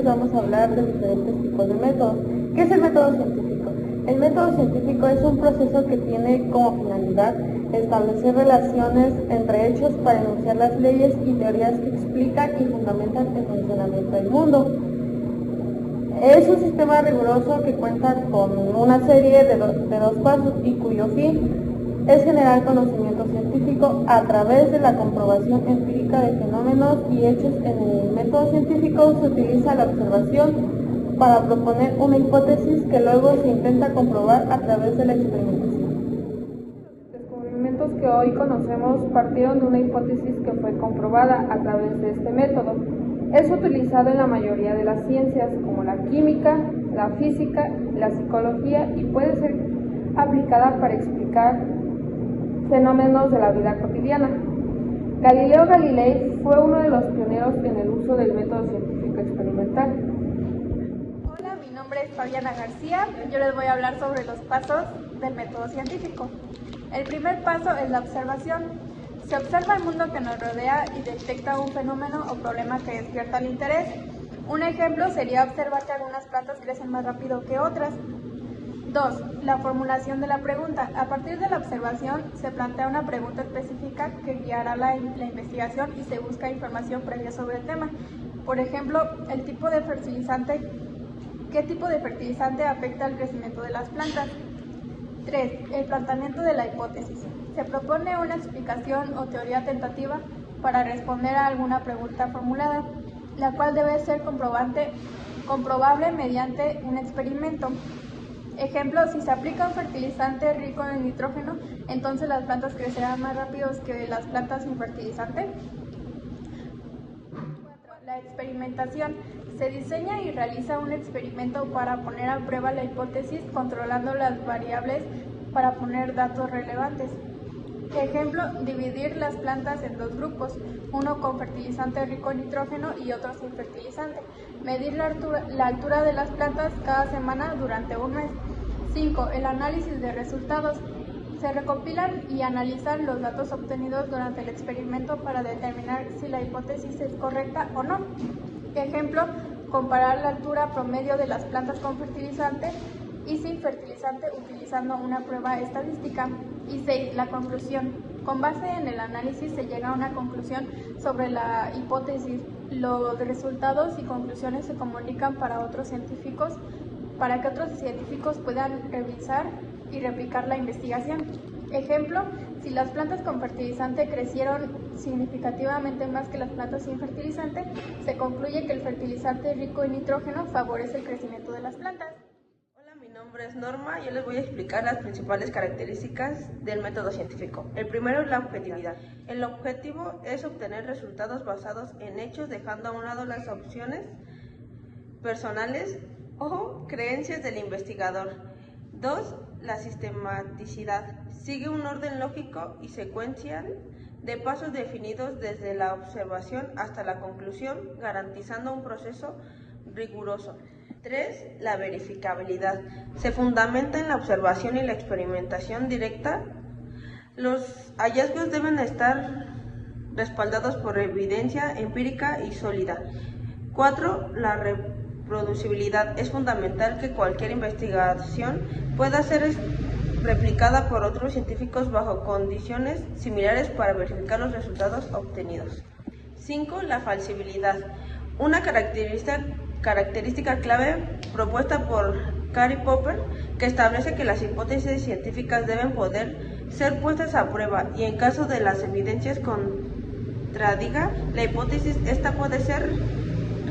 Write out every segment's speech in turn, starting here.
vamos a hablar de diferentes tipos de métodos. ¿Qué es el método científico? El método científico es un proceso que tiene como finalidad establecer relaciones entre hechos para enunciar las leyes y teorías que explican y fundamentan el funcionamiento del mundo. Es un sistema riguroso que cuenta con una serie de dos pasos y cuyo fin es generar conocimiento científico a través de la comprobación empírica de fenómenos y hechos. En el método científico se utiliza la observación para proponer una hipótesis que luego se intenta comprobar a través de la experimentación. Los descubrimientos que hoy conocemos partieron de una hipótesis que fue comprobada a través de este método. Es utilizado en la mayoría de las ciencias, como la química, la física, la psicología, y puede ser aplicada para explicar fenómenos de la vida cotidiana. Galileo Galilei fue uno de los pioneros en el uso del método científico experimental. Hola, mi nombre es Fabiana García. Yo les voy a hablar sobre los pasos del método científico. El primer paso es la observación. Se observa el mundo que nos rodea y detecta un fenómeno o problema que despierta el interés. Un ejemplo sería observar que algunas plantas crecen más rápido que otras. 2. La formulación de la pregunta. A partir de la observación se plantea una pregunta específica que guiará la investigación y se busca información previa sobre el tema. Por ejemplo, ¿qué tipo de fertilizante afecta al crecimiento de las plantas? 3. El planteamiento de la hipótesis. Se propone una explicación o teoría tentativa para responder a alguna pregunta formulada, la cual debe ser comprobable mediante un experimento. Ejemplo, si se aplica un fertilizante rico en nitrógeno, entonces las plantas crecerán más rápido que las plantas sin fertilizante. 4. La experimentación. Se diseña y realiza un experimento para poner a prueba la hipótesis, controlando las variables para obtener datos relevantes. Ejemplo, dividir las plantas en dos grupos, uno con fertilizante rico en nitrógeno y otro sin fertilizante. Medir la altura de las plantas cada semana durante un mes. 5. El análisis de resultados. Se recopilan y analizan los datos obtenidos durante el experimento para determinar si la hipótesis es correcta o no. Ejemplo, comparar la altura promedio de las plantas con fertilizante y sin fertilizante utilizando una prueba estadística. Y 6. La conclusión. Con base en el análisis se llega a una conclusión sobre la hipótesis. Los resultados y conclusiones se comunican para que otros científicos puedan revisar y replicar la investigación. Ejemplo, si las plantas con fertilizante crecieron significativamente más que las plantas sin fertilizante, se concluye que el fertilizante rico en nitrógeno favorece el crecimiento de las plantas. Mi nombre es Norma y yo les voy a explicar las principales características del método científico. El primero es la objetividad. El objetivo es obtener resultados basados en hechos, dejando a un lado las opciones personales o creencias del investigador. 2. La sistematicidad. Sigue un orden lógico y secuencial de pasos definidos desde la observación hasta la conclusión, garantizando un proceso riguroso. 3. La verificabilidad. Se fundamenta en la observación y la experimentación directa. Los hallazgos deben estar respaldados por evidencia empírica y sólida. 4. La reproducibilidad. Es fundamental que cualquier investigación pueda ser replicada por otros científicos bajo condiciones similares para verificar los resultados obtenidos. 5. La falsibilidad. Una característica clave propuesta por Karl Popper, que establece que las hipótesis científicas deben poder ser puestas a prueba y en caso de las evidencias contradiga la hipótesis, esta puede ser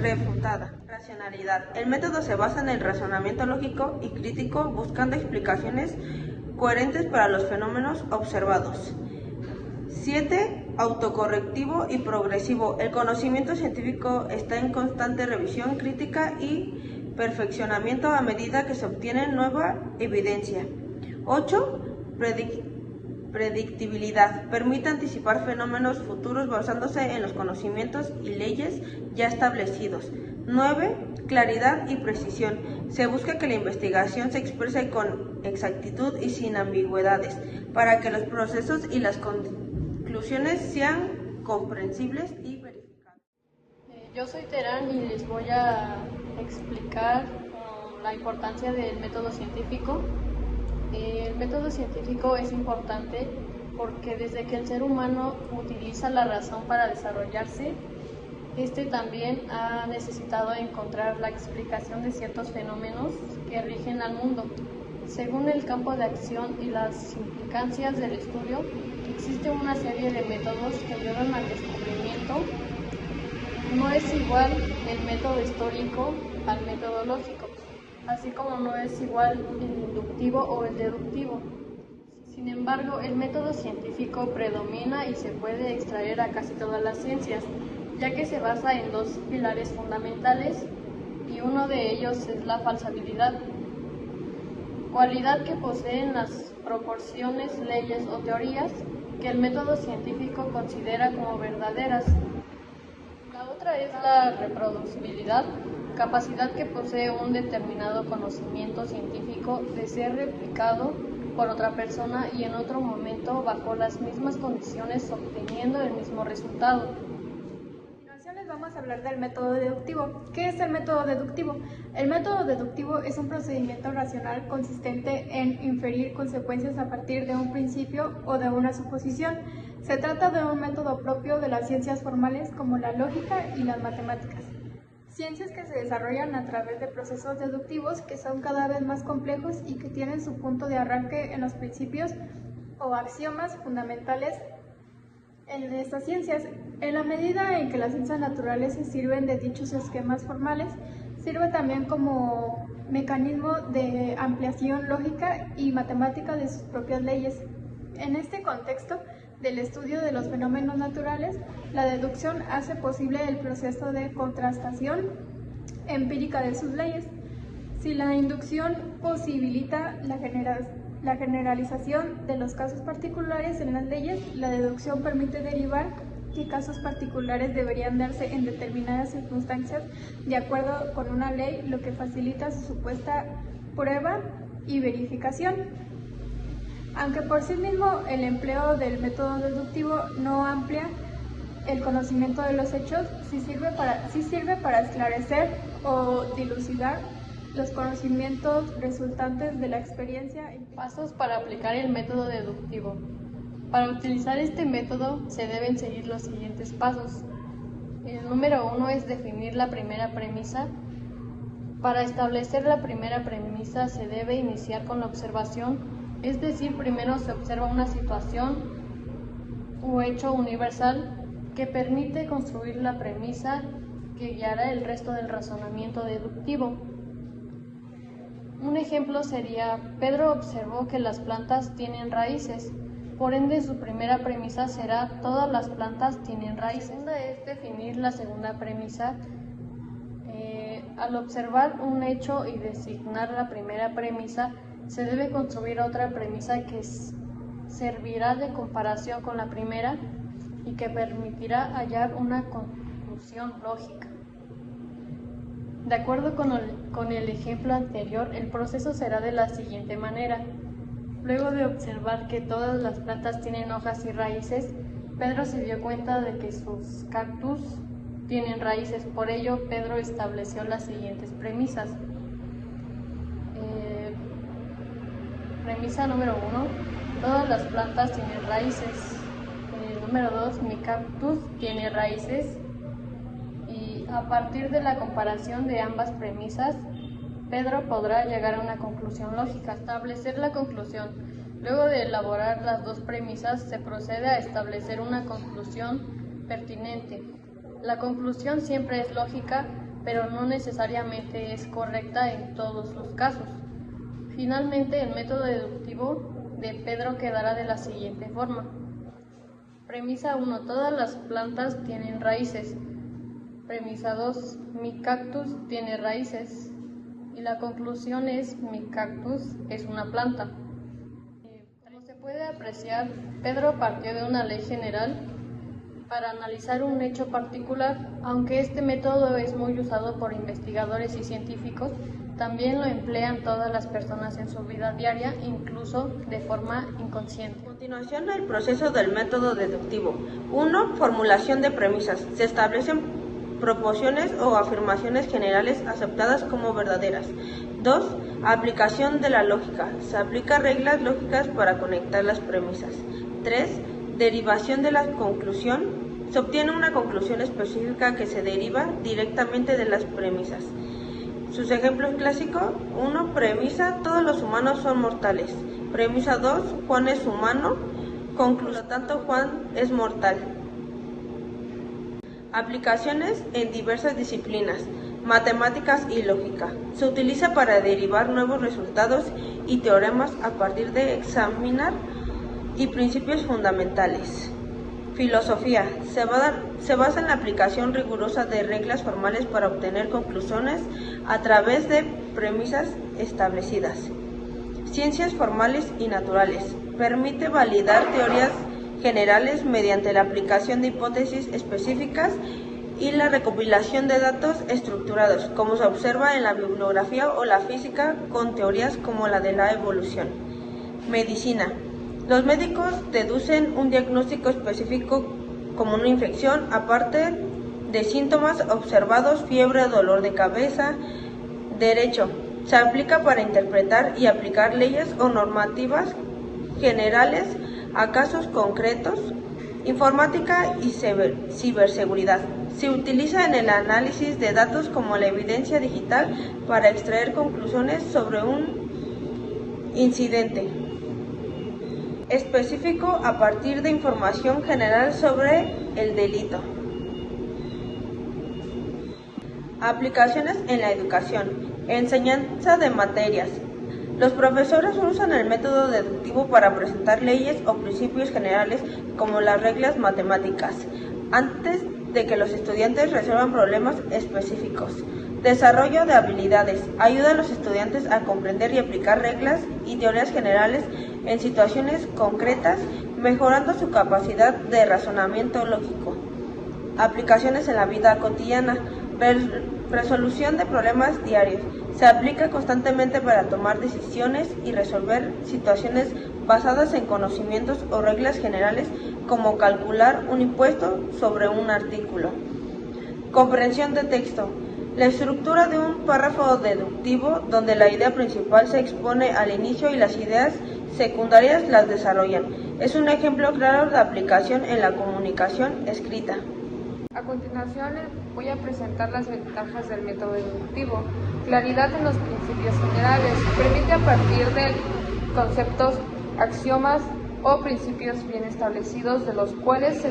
refutada. Racionalidad. El método se basa en el razonamiento lógico y crítico, buscando explicaciones coherentes para los fenómenos observados. 7. Autocorrectivo y progresivo. El conocimiento científico está en constante revisión crítica y perfeccionamiento a medida que se obtiene nueva evidencia. 8. Predictibilidad. Permite anticipar fenómenos futuros basándose en los conocimientos y leyes ya establecidos. 9. Claridad y precisión. Se busca que la investigación se exprese con exactitud y sin ambigüedades, para que los procesos y las conclusiones sean comprensibles y verificables. Yo soy Terán y les voy a explicar la importancia del método científico. El método científico es importante porque desde que el ser humano utiliza la razón para desarrollarse, este también ha necesitado encontrar la explicación de ciertos fenómenos que rigen al mundo. Según el campo de acción y las implicancias del estudio, existe una serie de métodos que ayudan al descubrimiento. No es igual el método histórico al método lógico, así como no es igual el inductivo o el deductivo. Sin embargo, el método científico predomina y se puede extraer a casi todas las ciencias, ya que se basa en dos pilares fundamentales y uno de ellos es la falsabilidad, cualidad que poseen las proporciones, leyes o teorías que el método científico considera como verdaderas. La otra es la reproducibilidad, capacidad que posee un determinado conocimiento científico de ser replicado por otra persona y en otro momento bajo las mismas condiciones obteniendo el mismo resultado. Vamos a hablar del método deductivo. ¿Qué es el método deductivo? El método deductivo es un procedimiento racional consistente en inferir consecuencias a partir de un principio o de una suposición. Se trata de un método propio de las ciencias formales como la lógica y las matemáticas. Ciencias que se desarrollan a través de procesos deductivos que son cada vez más complejos y que tienen su punto de arranque en los principios o axiomas fundamentales en estas ciencias. En la medida en que las ciencias naturales se sirven de dichos esquemas formales, sirve también como mecanismo de ampliación lógica y matemática de sus propias leyes. En este contexto del estudio de los fenómenos naturales, la deducción hace posible el proceso de contrastación empírica de sus leyes. Si la inducción posibilita la generalización de los casos particulares en las leyes, la deducción permite derivar qué casos particulares deberían darse en determinadas circunstancias de acuerdo con una ley, lo que facilita su supuesta prueba y verificación. Aunque por sí mismo el empleo del método deductivo no amplia el conocimiento de los hechos, sí sirve para esclarecer o dilucidar los conocimientos resultantes de la experiencia. Pasos para aplicar el método deductivo. Para utilizar este método se deben seguir los siguientes pasos. El número 1 es definir la primera premisa. Para establecer la primera premisa se debe iniciar con la observación, es decir, primero se observa una situación o hecho universal que permite construir la premisa que guiará el resto del razonamiento deductivo. Un ejemplo sería: Pedro observó que las plantas tienen raíces, por ende su primera premisa será todas las plantas tienen raíces. La segunda es definir la segunda premisa. Al observar un hecho y designar la primera premisa, se debe construir otra premisa que servirá de comparación con la primera y que permitirá hallar una conclusión lógica. De acuerdo con el ejemplo anterior, el proceso será de la siguiente manera. Luego de observar que todas las plantas tienen hojas y raíces, Pedro se dio cuenta de que sus cactus tienen raíces. Por ello, Pedro estableció las siguientes premisas. Premisa número 1, todas las plantas tienen raíces. Número 2, mi cactus tiene raíces. Y a partir de la comparación de ambas premisas, Pedro podrá llegar a una conclusión lógica. Establecer la conclusión. Luego de elaborar las dos premisas, se procede a establecer una conclusión pertinente. La conclusión siempre es lógica, pero no necesariamente es correcta en todos los casos. Finalmente, el método deductivo de Pedro quedará de la siguiente forma. Premisa 1. Todas las plantas tienen raíces. Premisa 2. Mi cactus tiene raíces. Y la conclusión es: mi cactus es una planta. Como se puede apreciar, Pedro partió de una ley general para analizar un hecho particular. Aunque este método es muy usado por investigadores y científicos, también lo emplean todas las personas en su vida diaria, incluso de forma inconsciente. A continuación, el proceso del método deductivo. 1. Formulación de premisas. Se establecen proposiciones o afirmaciones generales aceptadas como verdaderas. 2. Aplicación de la lógica. Se aplican reglas lógicas para conectar las premisas. 3. Derivación de la conclusión. Se obtiene una conclusión específica que se deriva directamente de las premisas. Sus ejemplos clásicos: 1. Premisa: todos los humanos son mortales. Premisa 2. Juan es humano. Conclusión: tanto Juan es mortal. Aplicaciones en diversas disciplinas, matemáticas y lógica. Se utiliza para derivar nuevos resultados y teoremas a partir de examinar y principios fundamentales. Filosofía. Se basa en la aplicación rigurosa de reglas formales para obtener conclusiones a través de premisas establecidas. Ciencias formales y naturales. Permite validar teorías generales mediante la aplicación de hipótesis específicas y la recopilación de datos estructurados, como se observa en la bibliografía o la física, con teorías como la de la evolución. Medicina. Los médicos deducen un diagnóstico específico como una infección, aparte de síntomas observados: fiebre, dolor de cabeza. Derecho. Se aplica para interpretar y aplicar leyes o normativas generales a casos concretos. Informática y ciberseguridad. Se utiliza en el análisis de datos como la evidencia digital para extraer conclusiones sobre un incidente específico a partir de información general sobre el delito. Aplicaciones en la educación. Enseñanza de materias. Los profesores usan el método deductivo para presentar leyes o principios generales como las reglas matemáticas, antes de que los estudiantes resuelvan problemas específicos. Desarrollo de habilidades. Ayuda a los estudiantes a comprender y aplicar reglas y teorías generales en situaciones concretas, mejorando su capacidad de razonamiento lógico. Aplicaciones en la vida cotidiana. Resolución de problemas diarios. Se aplica constantemente para tomar decisiones y resolver situaciones basadas en conocimientos o reglas generales, como calcular un impuesto sobre un artículo. Comprensión de texto. La estructura de un párrafo deductivo donde la idea principal se expone al inicio y las ideas secundarias las desarrollan. Es un ejemplo claro de aplicación en la comunicación escrita. A continuación les voy a presentar las ventajas del método deductivo. Claridad en los principios generales. Permite a partir de conceptos, axiomas o principios bien establecidos de los cuales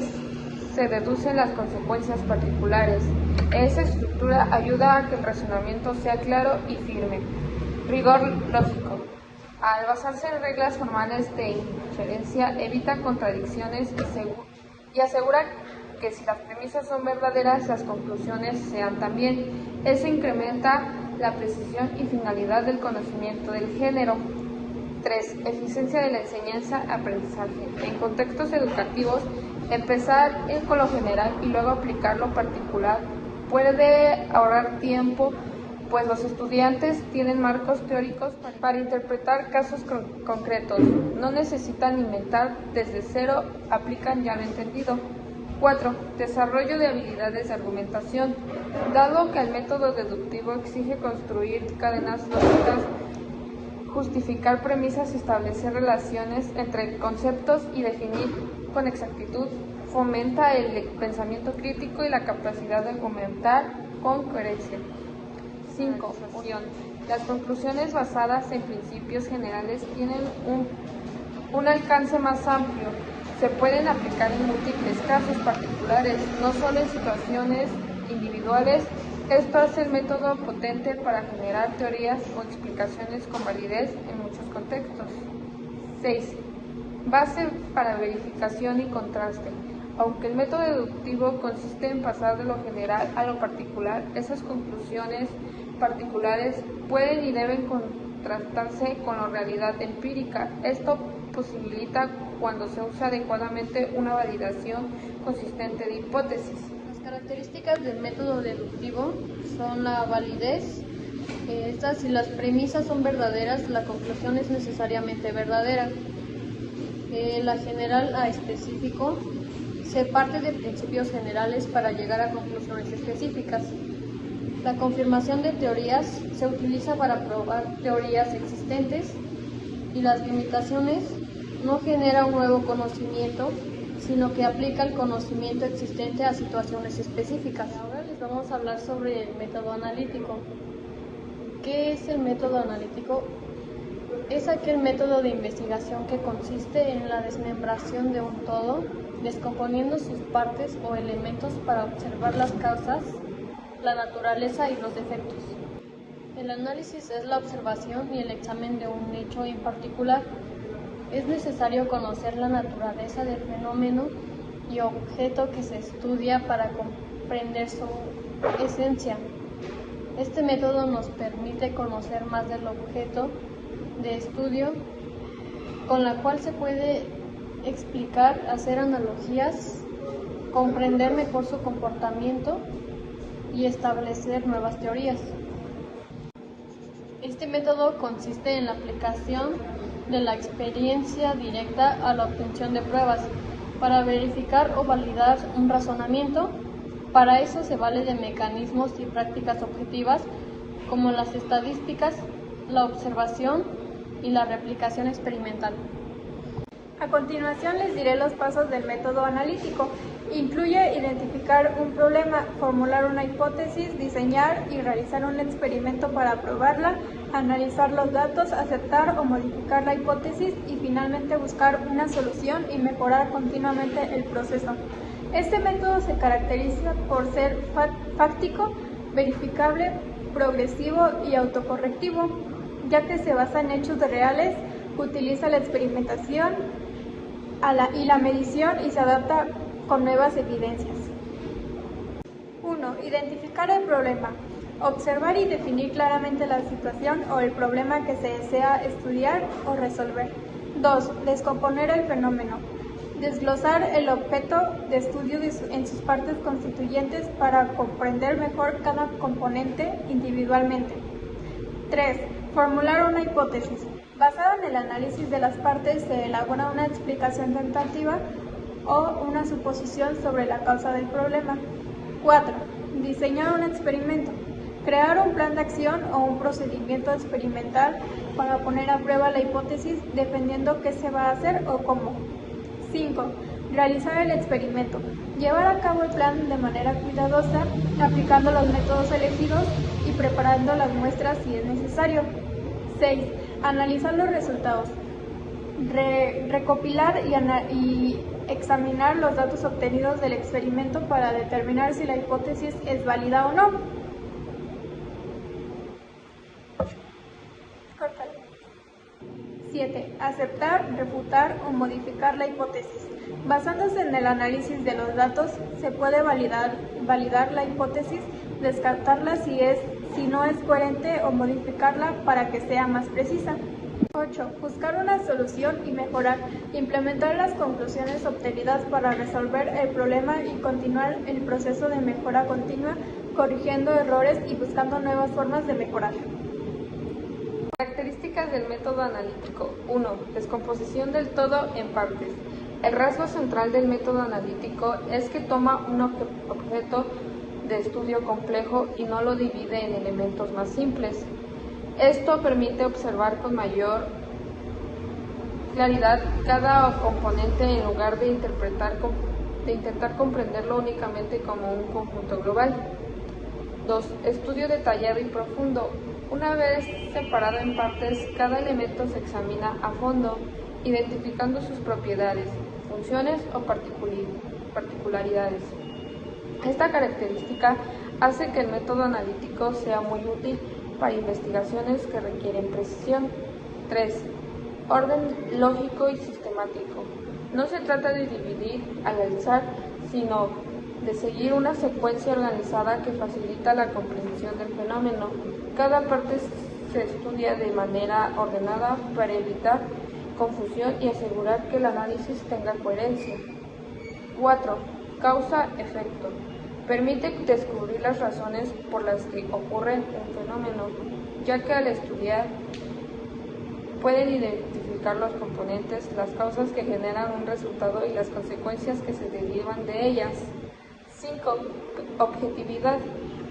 se deducen las consecuencias particulares. Esa estructura ayuda a que el razonamiento sea claro y firme. Rigor lógico. Al basarse en reglas formales de inferencia, evita contradicciones y asegura que si las premisas son verdaderas, las conclusiones sean también. Eso incrementa la precisión y finalidad del conocimiento del género. 3. Eficiencia de la enseñanza-aprendizaje. En contextos educativos, empezar con lo general y luego aplicar lo particular puede ahorrar tiempo, pues los estudiantes tienen marcos teóricos para interpretar casos concretos. No necesitan inventar desde cero, aplican ya lo entendido. 4. Desarrollo de habilidades de argumentación. Dado que el método deductivo exige construir cadenas lógicas, justificar premisas, establecer relaciones entre conceptos y definir con exactitud, fomenta el pensamiento crítico y la capacidad de argumentar con coherencia. 5. Las conclusiones basadas en principios generales tienen un alcance más amplio. Se pueden aplicar en múltiples casos particulares, no solo en situaciones individuales. Esto hace el método potente para generar teorías o explicaciones con validez en muchos contextos. 6. Base para verificación y contraste. Aunque el método deductivo consiste en pasar de lo general a lo particular, esas conclusiones particulares pueden y deben contrastarse con la realidad empírica. Esto posibilita, cuando se usa adecuadamente, una validación consistente de hipótesis. Las características del método deductivo son la validez. Si las premisas son verdaderas, la conclusión es necesariamente verdadera. La general a específico. Se parte de principios generales para llegar a conclusiones específicas. La confirmación de teorías se utiliza para probar teorías existentes y las limitaciones no genera un nuevo conocimiento, sino que aplica el conocimiento existente a situaciones específicas. Ahora les vamos a hablar sobre el método analítico. ¿Qué es el método analítico? Es aquel método de investigación que consiste en la desmembración de un todo, descomponiendo sus partes o elementos para observar las causas, la naturaleza y los defectos. El análisis es la observación y el examen de un hecho en particular. Es necesario conocer la naturaleza del fenómeno y objeto que se estudia para comprender su esencia. Este método nos permite conocer más del objeto de estudio, con la cual se puede explicar, hacer analogías, comprender mejor su comportamiento y establecer nuevas teorías. Este método consiste en la aplicación de la experiencia directa a la obtención de pruebas para verificar o validar un razonamiento. Para eso se vale de mecanismos y prácticas objetivas como las estadísticas, la observación y la replicación experimental. A continuación les diré los pasos del método analítico. Incluye identificar un problema, formular una hipótesis, diseñar y realizar un experimento para probarla, analizar los datos, aceptar o modificar la hipótesis y finalmente buscar una solución y mejorar continuamente el proceso. Este método se caracteriza por ser fáctico, verificable, progresivo y autocorrectivo, ya que se basa en hechos reales, utiliza la experimentación y la medición y se adapta con nuevas evidencias. 1. Identificar el problema. Observar y definir claramente la situación o el problema que se desea estudiar o resolver. 2. Descomponer el fenómeno. Desglosar el objeto de estudio en sus partes constituyentes para comprender mejor cada componente individualmente. 3. Formular una hipótesis. Basada en el análisis de las partes se elabora una explicación tentativa o una suposición sobre la causa del problema. 4. Diseñar un experimento. Crear un plan de acción o un procedimiento experimental para poner a prueba la hipótesis dependiendo qué se va a hacer o cómo. 5. Realizar el experimento. Llevar a cabo el plan de manera cuidadosa, aplicando los métodos elegidos y preparando las muestras si es necesario. 6. Analizar los resultados. Recopilar y examinar los datos obtenidos del experimento para determinar si la hipótesis es válida o no. 7. Aceptar, refutar o modificar la hipótesis. Basándose en el análisis de los datos, se puede validar la hipótesis, descartarla si no es coherente o modificarla para que sea más precisa. 8. Buscar una solución y mejorar. Implementar las conclusiones obtenidas para resolver el problema y continuar el proceso de mejora continua, corrigiendo errores y buscando nuevas formas de mejorar. Características del método analítico. 1. Descomposición del todo en partes. El rasgo central del método analítico es que toma un objeto de estudio complejo y no lo divide en elementos más simples. Esto permite observar con mayor claridad cada componente en lugar de intentar comprenderlo únicamente como un conjunto global. 2. Estudio detallado y profundo. Una vez separado en partes, cada elemento se examina a fondo, identificando sus propiedades, funciones o particularidades. Esta característica hace que el método analítico sea muy útil para investigaciones que requieren precisión. 3. Orden lógico y sistemático. No se trata de dividir al azar, sino de seguir una secuencia organizada que facilita la comprensión del fenómeno. Cada parte se estudia de manera ordenada para evitar confusión y asegurar que el análisis tenga coherencia. 4. Causa-efecto. Permite descubrir las razones por las que ocurre un fenómeno, ya que al estudiar pueden identificar los componentes, las causas que generan un resultado y las consecuencias que se derivan de ellas. 5. Objetividad.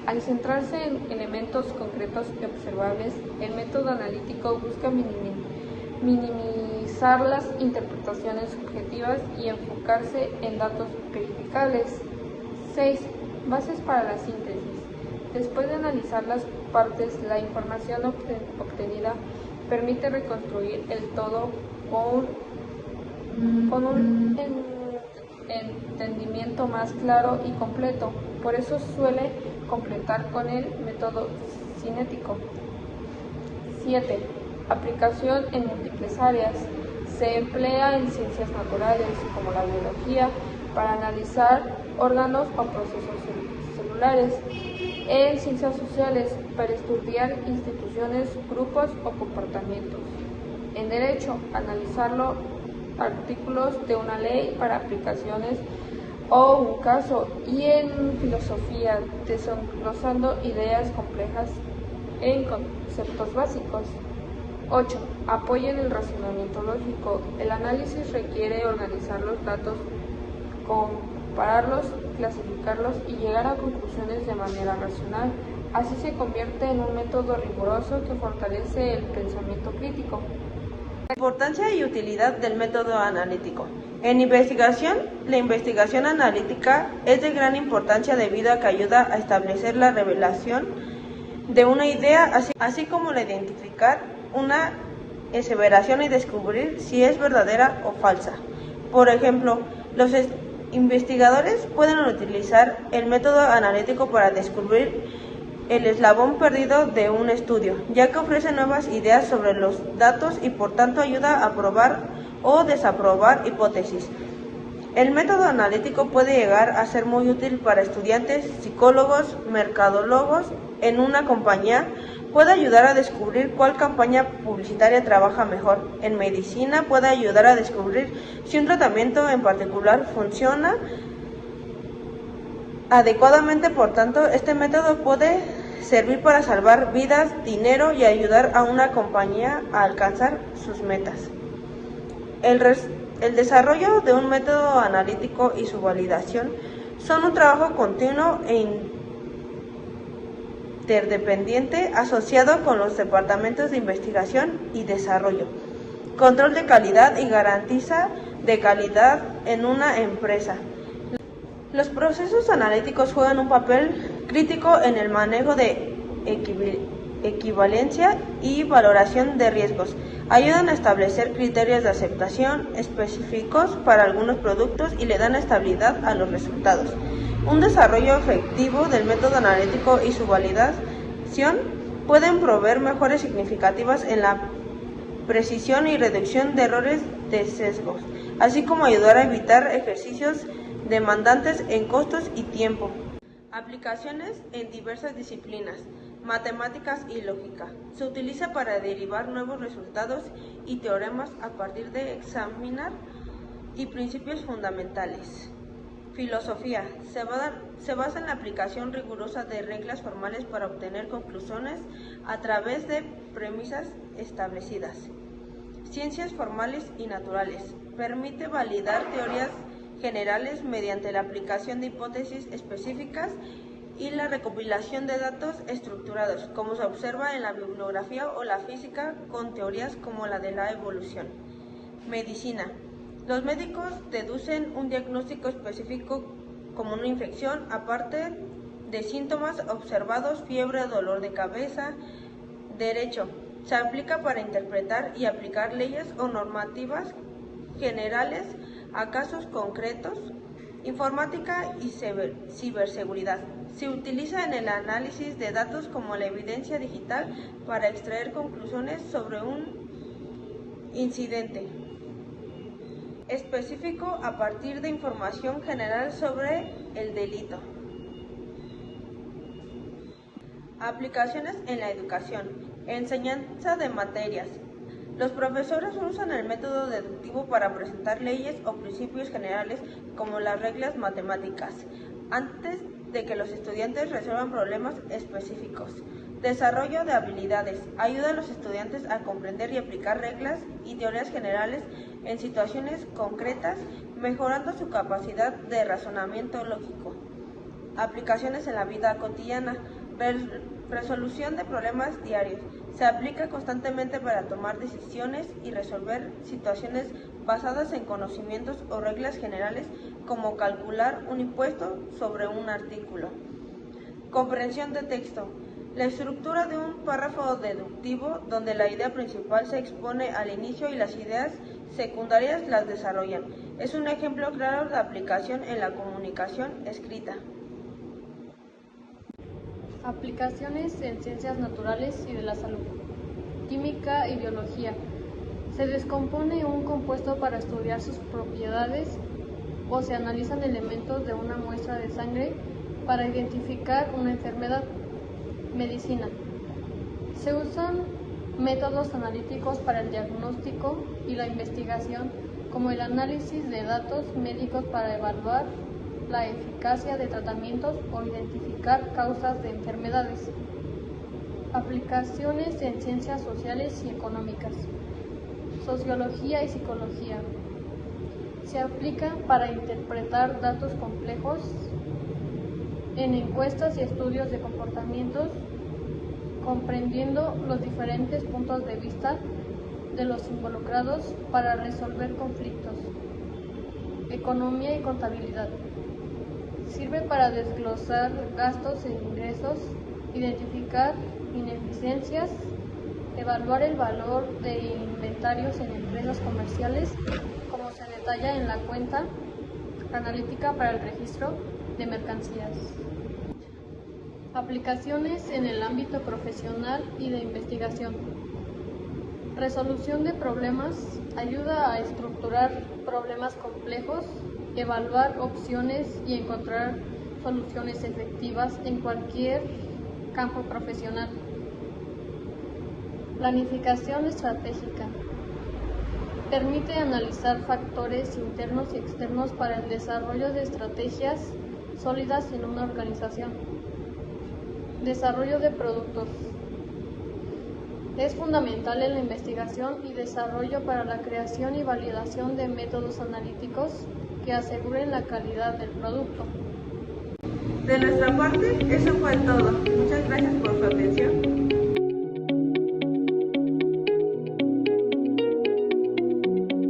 Al centrarse en elementos concretos y observables, el método analítico busca minimizar las interpretaciones subjetivas y enfocarse en datos verificables. 6. Bases para la síntesis. Después de analizar las partes, la información obtenida permite reconstruir el todo con un entendimiento más claro y completo. Por eso suele completar con el método cinético. 7. Aplicación en múltiples áreas. Se emplea en ciencias naturales, como la biología, para analizar órganos o procesos celulares. En ciencias sociales, para estudiar instituciones, grupos o comportamientos. En derecho, analizar los artículos de una ley para aplicaciones o un caso. Y en filosofía, desglosando ideas complejas en conceptos básicos. 8. Apoyo en el razonamiento lógico. El análisis requiere organizar los datos, compararlos, clasificarlos y llegar a conclusiones de manera racional. Así se convierte en un método riguroso que fortalece el pensamiento crítico. Importancia y utilidad del método analítico. En investigación, la investigación analítica es de gran importancia debido a que ayuda a establecer la revelación de una idea, así como la identificar una aseveración y descubrir si es verdadera o falsa. Por ejemplo, los investigadores pueden utilizar el método analítico para descubrir el eslabón perdido de un estudio, ya que ofrece nuevas ideas sobre los datos y por tanto ayuda a probar o desaprobar hipótesis. El método analítico puede llegar a ser muy útil para estudiantes, psicólogos, mercadólogos en una compañía. Puede ayudar a descubrir cuál campaña publicitaria trabaja mejor. En medicina puede ayudar a descubrir si un tratamiento en particular funciona adecuadamente. Por tanto, este método puede servir para salvar vidas, dinero y ayudar a una compañía a alcanzar sus metas. El desarrollo de un método analítico y su validación son un trabajo continuo e interdependiente asociado con los departamentos de investigación y desarrollo, control de calidad y garantía de calidad en una empresa. Los procesos analíticos juegan un papel crítico en el manejo de equivalencia y valoración de riesgos. Ayudan a establecer criterios de aceptación específicos para algunos productos y le dan estabilidad a los resultados. Un desarrollo efectivo del método analítico y su validación pueden proveer mejoras significativas en la precisión y reducción de errores de sesgos, así como ayudar a evitar ejercicios demandantes en costos y tiempo. Aplicaciones en diversas disciplinas, matemáticas y lógica. Se utiliza para derivar nuevos resultados y teoremas a partir de examinar y principios fundamentales. Filosofía. Se basa en la aplicación rigurosa de reglas formales para obtener conclusiones a través de premisas establecidas. Ciencias formales y naturales. Permite validar teorías generales mediante la aplicación de hipótesis específicas y la recopilación de datos estructurados, como se observa en la bibliografía o la física, con teorías como la de la evolución. Medicina. Los médicos deducen un diagnóstico específico como una infección, aparte de síntomas observados, fiebre, dolor de cabeza. Derecho. Se aplica para interpretar y aplicar leyes o normativas generales a casos concretos. Informática y ciberseguridad. Se utiliza en el análisis de datos como la evidencia digital para extraer conclusiones sobre un incidente específico a partir de información general sobre el delito. Aplicaciones en la educación. Enseñanza de materias. Los profesores usan el método deductivo para presentar leyes o principios generales como las reglas matemáticas, antes de que los estudiantes resuelvan problemas específicos. Desarrollo de habilidades. Ayuda a los estudiantes a comprender y aplicar reglas y teorías generales en situaciones concretas, mejorando su capacidad de razonamiento lógico. Aplicaciones en la vida cotidiana. Resolución de problemas diarios. Se aplica constantemente para tomar decisiones y resolver situaciones basadas en conocimientos o reglas generales, como calcular un impuesto sobre un artículo. Comprensión de texto. La estructura de un párrafo deductivo donde la idea principal se expone al inicio y las ideas secundarias las desarrollan. Es un ejemplo claro de aplicación en la comunicación escrita. Aplicaciones en ciencias naturales y de la salud. Química y biología. Se descompone un compuesto para estudiar sus propiedades o se analizan elementos de una muestra de sangre para identificar una enfermedad. Medicina. Se usan métodos analíticos para el diagnóstico y la investigación, como el análisis de datos médicos para evaluar la eficacia de tratamientos o identificar causas de enfermedades. Aplicaciones en ciencias sociales y económicas. Sociología y psicología. Se aplica para interpretar datos complejos en encuestas y estudios de comportamientos, comprendiendo los diferentes puntos de vista de los involucrados para resolver conflictos. Economía y contabilidad. Sirve para desglosar gastos e ingresos, identificar ineficiencias, evaluar el valor de inventarios en empresas comerciales, como se detalla en la cuenta analítica para el registro de mercancías. Aplicaciones en el ámbito profesional y de investigación. Resolución de problemas. Ayuda a estructurar problemas complejos, evaluar opciones y encontrar soluciones efectivas en cualquier campo profesional. Planificación estratégica. Permite analizar factores internos y externos para el desarrollo de estrategias sólidas en una organización. Desarrollo de productos. Es fundamental en la investigación y desarrollo para la creación y validación de métodos analíticos que aseguren la calidad del producto. De nuestra parte, eso fue todo. Muchas gracias por su atención.